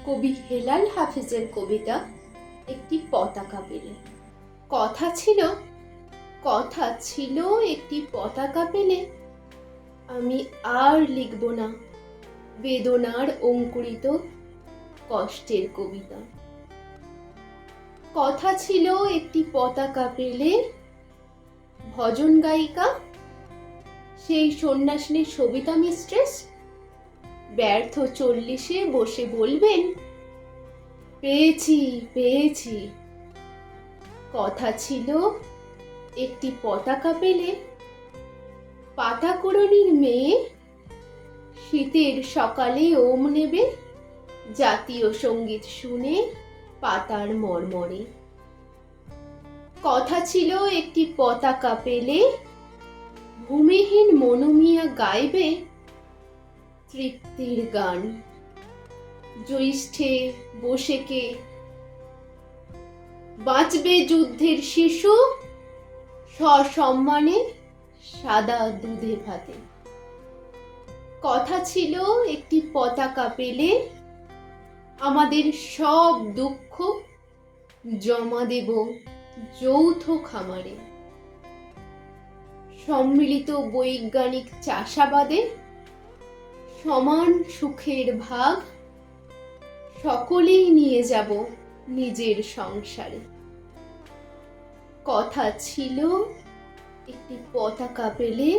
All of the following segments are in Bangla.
কবি হেলাল হাফিজের কবিতা একটি পতাকা পেলে। কথা ছিল একটি পতাকা পেলে আমি আর লিখব না বেদনার অঙ্কুরিত কষ্টের কবিতা। কথা ছিল একটি পতাকা পেলে ভজন গায়িকা সেই সন্ন্যাসিনী সবিতা মিস্ট্রেস ব্যর্থ 40-এ বসে বলবেন, পেয়েছি পেয়েছি। কথা ছিল একটি পতাকা পেলে পাতাকুড়নির মেয়ে শীতের সকালে ওম নেবে জাতীয় সঙ্গীত শুনে পাতার মর্মরে। কথা ছিল একটি পতাকা পেলে ভূমিহীন মনুমিয়া গাইবে তৃপ্তির গান জ্যৈষ্ঠে বসেকে বাঁচবে যুদ্ধের শিশু সসম্মানে সাদা দুধে ভাতে। কথা ছিল একটি পতাকা পেলে আমাদের সব দুঃখ জমা দেব যৌথ খামারে। সম্মিলিত বৈজ্ঞানিক চাষাবাদে সমান সুখের ভাগ সকলেই নিয়ে যাব নিজের সংসারে। কথা ছিল একটি পতাকা পেলে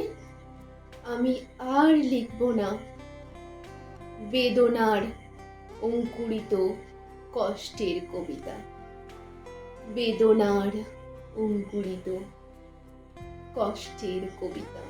আমি আর লিখব না বেদনার অঙ্কুরিত কষ্টের কবিতা। বেদনার অঙ্কুরিত কষ্টের কবিতা।